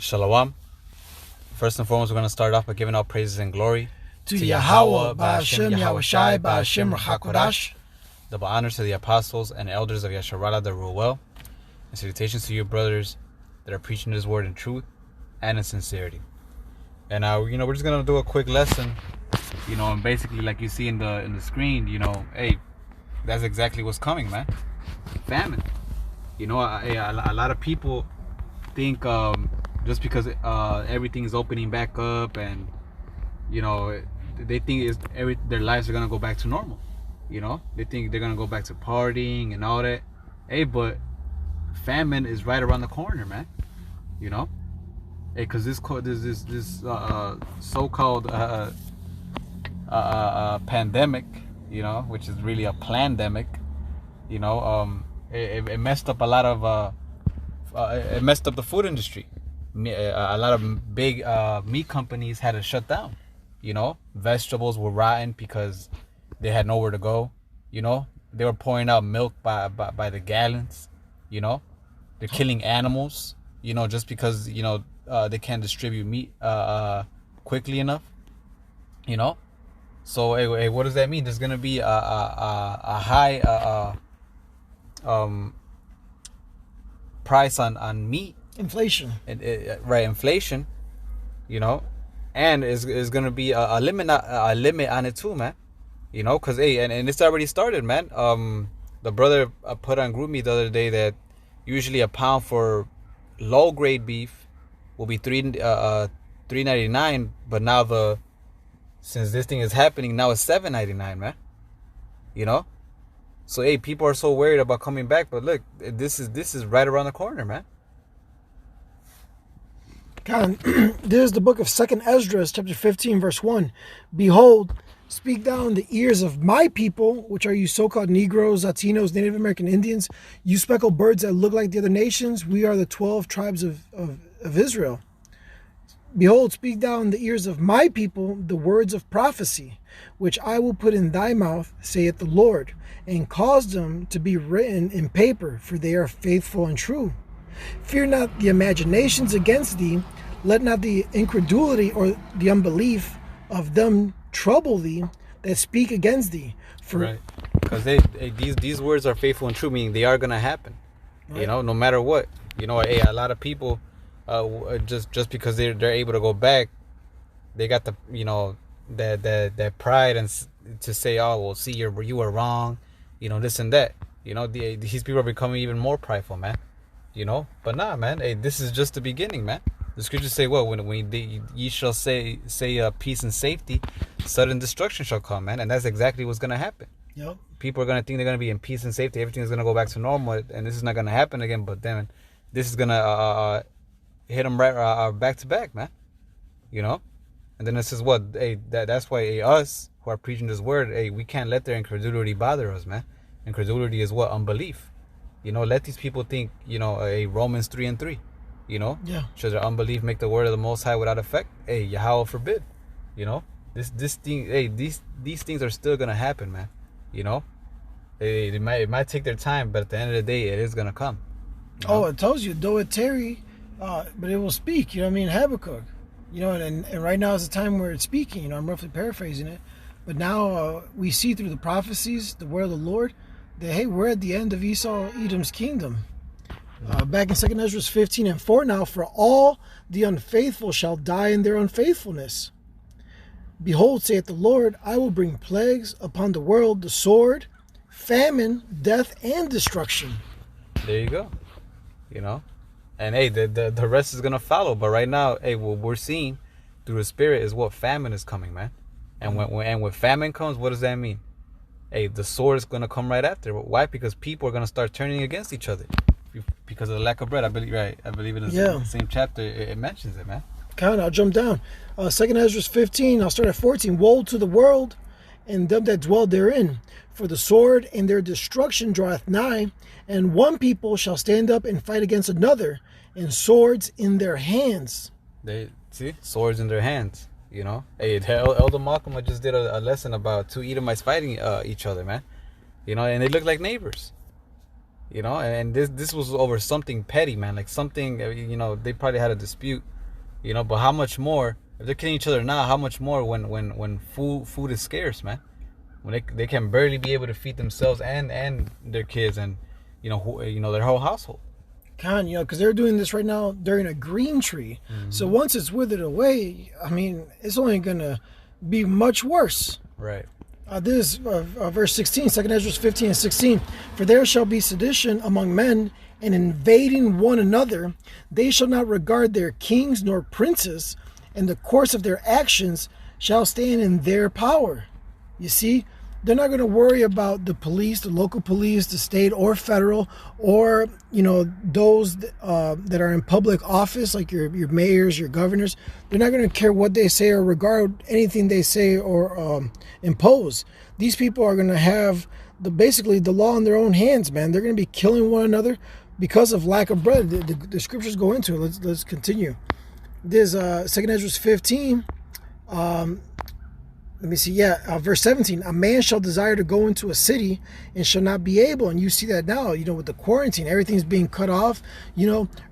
Shalom. First and foremost, we're going to start off by giving all praises and glory to Yahweh, Ba'ashem, Yahushai, Ba'ashem, Rachakodash. Double honors to the apostles and elders of Yasharala that rule well. And salutations to you brothers that are preaching this word in truth and in sincerity. And we're just going to do a quick lesson, and basically like you see in the screen, hey, that's exactly what's coming, man. Famine. A lot of people think just because everything is opening back up and they think their lives are gonna go back to normal. They think they're gonna go back to partying and all that. Hey, but famine is right around the corner, man. Hey, because this so-called pandemic, which is really a plandemic, it messed up a lot of it messed up the food industry. A lot of big meat companies had to shut down. Vegetables were rotten because they had nowhere to go. They were pouring out milk by the gallons. They're killing animals. Just because they can't distribute meat quickly enough. So hey, what does that mean? There's gonna be a high price on meat. Inflation. Right, inflation. And is gonna be a limit on it too, man. Cause hey, and it's already started, man. The brother put on GroupMe the other day that usually a pound for low grade beef will be $3.99, but now since this thing is happening now, it's $7.99, man. So hey, people are so worried about coming back, but look, this is right around the corner, man. God, there's the book of 2nd Ezra, chapter 15, verse 1. Behold, speak thou in the ears of my people, which are you so-called Negroes, Latinos, Native American Indians, you speckled birds that look like the other nations. We are the 12 tribes of Israel. Behold, speak thou in the ears of my people the words of prophecy, which I will put in thy mouth, saith the Lord, and cause them to be written in paper, for they are faithful and true. Fear not the imaginations against thee, let not the incredulity or the unbelief of them trouble thee that speak against thee. Right, because these words are faithful and true, meaning they are gonna happen. Right. No matter what. Hey, a lot of people, just because they're able to go back, they got the that pride and to say, oh well, see, you were wrong, this and that. These people are becoming even more prideful, man. But nah, man. Hey, this is just the beginning, man. The scriptures say, well, when ye shall say peace and safety, sudden destruction shall come, man. And that's exactly what's gonna happen. Yep. People are gonna think they're gonna be in peace and safety. Everything's gonna go back to normal, and this is not gonna happen again. But then this is gonna hit them right back to back, man. And then it says what? Hey, that's why us who are preaching this word, hey, we can't let their incredulity bother us, man. Incredulity is what? Unbelief. Let these people think, a Romans 3:3. Yeah. Should their unbelief make the word of the Most High without effect? Hey, Yahweh forbid. This thing. Hey, these things are still gonna happen, man. It might take their time, but at the end of the day, it is gonna come. Oh, it tells you, though it tarry, but it will speak. Habakkuk. And right now is the time where it's speaking. I'm roughly paraphrasing it, but now we see through the prophecies, the word of the Lord, that hey, we're at the end of Edom's kingdom. Back in 2nd Ezra 15:4, now for all the unfaithful shall die in their unfaithfulness. Behold, saith the Lord, I will bring plagues upon the world, the sword, famine, death, and destruction. There you go. And hey, the rest is gonna follow. But right now, hey, what we're seeing through the Spirit is what famine is coming, man. And when famine comes, what does that mean? Hey, the sword is gonna come right after. Why? Because people are gonna start turning against each other because of the lack of bread. I believe, right? I believe in the same chapter it mentions it, man. I'll jump down. 2nd Ezra 15. I'll start at 14. Woe to the world and them that dwell therein, for the sword and their destruction draweth nigh, and one people shall stand up and fight against another, and swords in their hands. They see swords in their hands. Hey, Elder Malcolm, I just did a lesson about two Edomites fighting each other, man. And they look like neighbors. And this was over something petty, man. Like something, they probably had a dispute You know, but how much more if they're killing each other now? How much more when food is scarce, man? When they can barely be able to feed themselves and their kids and their whole household. Because they're doing this right now during a green tree. Mm-hmm. So once it's withered away, I mean, it's only gonna be much worse. Right. This verse 16, 2 Ezra 15 and 16. For there shall be sedition among men, and invading one another. They shall not regard their kings nor princes, and the course of their actions shall stand in their power. You see, they're not going to worry about the police, the local police, the state or federal, or those that are in public office, like your mayors, your governors. They're not going to care what they say or regard anything they say or impose. These people are going to have basically the law in their own hands, man. They're going to be killing one another because of lack of bread. The scriptures go into it. Let's continue. There's 2 Ezra 15. Let me see. Verse 17. A man shall desire to go into a city and shall not be able. And you see that now, with the quarantine, everything's being cut off.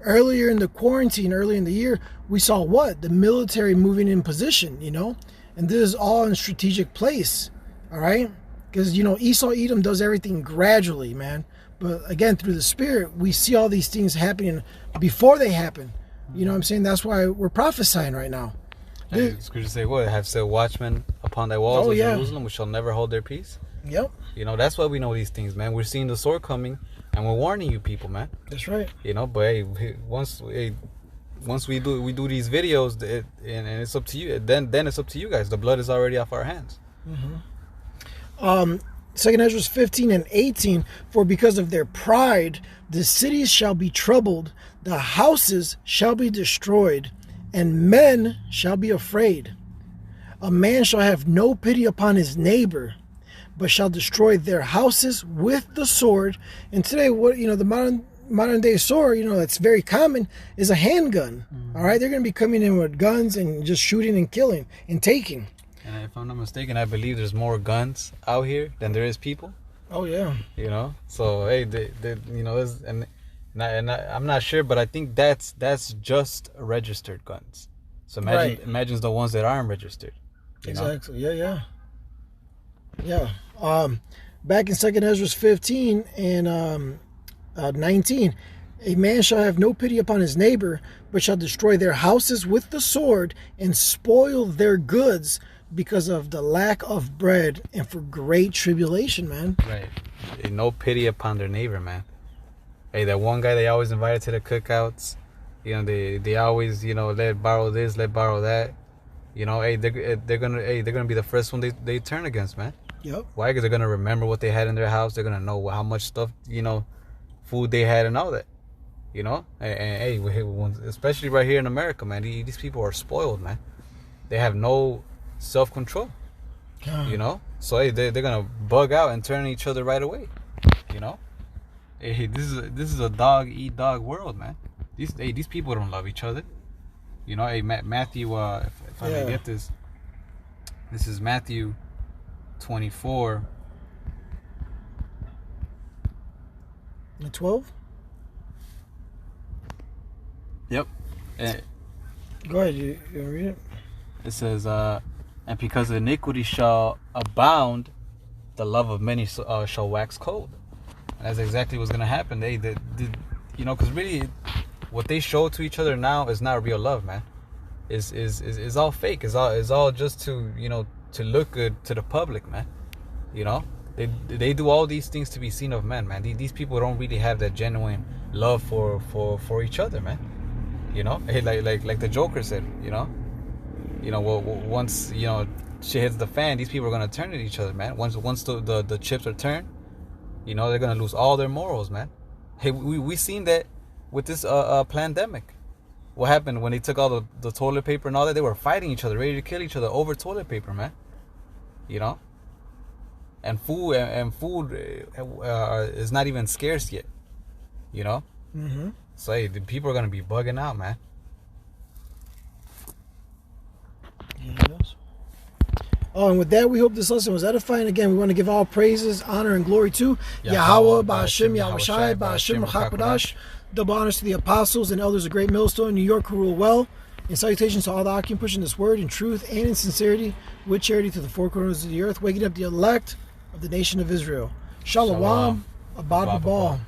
Earlier in the quarantine, early in the year, we saw what? The military moving in position, and this is all in strategic place. All right. Because, Esau Edom does everything gradually, man. But again, through the Spirit, we see all these things happening before they happen. You know what I'm saying? That's why we're prophesying right now. The scriptures say what? Have set watchmen upon thy walls of Jerusalem, which shall never hold their peace. Yep. That's why we know these things, man. We're seeing the sword coming, and we're warning you people, man. That's right. But hey, once we do these videos, and it's up to you. Then it's up to you guys. The blood is already off our hands. Mm-hmm. 2 Ezra 15 and 18. For because of their pride, the cities shall be troubled, the houses shall be destroyed, and men shall be afraid. A man shall have no pity upon his neighbor, but shall destroy their houses with the sword. And today, the modern day sword, that's very common, is a handgun. Mm-hmm. All right, they're going to be coming in with guns and just shooting and killing and taking. And if I'm not mistaken, I believe there's more guns out here than there is people. Oh yeah. So hey, I'm not sure, but I think that's just registered guns. So imagine the ones that aren't registered. Exactly. Yeah. Back in 2 Ezra 15 and 19, a man shall have no pity upon his neighbor, but shall destroy their houses with the sword and spoil their goods because of the lack of bread and for great tribulation, man. Right. No pity upon their neighbor, man. Hey, that one guy they always invited to the cookouts, they always, let borrow this, let borrow that. Hey, they're gonna be the first one they turn against, man. Yep. Why? Because they're gonna remember what they had in their house. They're gonna know how much stuff, food they had and all that. And hey, especially right here in America, man, these people are spoiled, man. They have no self-control. So hey, they're gonna bug out and turn each other right away. Hey, this is a dog eat dog world, man. These people don't love each other. Hey, Matthew, if I may get this is Matthew 24 and 12. Yep. Go ahead, you read it. It says, and because iniquity shall abound, the love of many shall wax cold. And that's exactly what's gonna happen. Because really, what they show to each other now is not real love, man. Is all fake. It's all just to to look good to the public, man. They do all these things to be seen of men, man. These people don't really have that genuine love for each other, man. Hey, like the Joker said, once shit hits the fan, these people are gonna turn at each other, man. Once the chips are turned, they're gonna lose all their morals, man. Hey, we seen that with this pandemic. What happened when they took all the toilet paper and all that? They were fighting each other, ready to kill each other over toilet paper, man. And food is not even scarce yet. Mm-hmm. So hey, the people are gonna be bugging out, man. Yes. And with that, we hope this lesson was edifying. Again, we want to give all praises, honor, and glory to Yahweh, Ba'ashem, Yahushai, Ba'ashem, Rachakadash. Double honors to the apostles and elders of Great Millstone, New York, who rule well. And salutations to all the Akim pushing this word in truth and in sincerity with charity to the four corners of the earth, waking up the elect of the nation of Israel. Shalom, Abad Babal.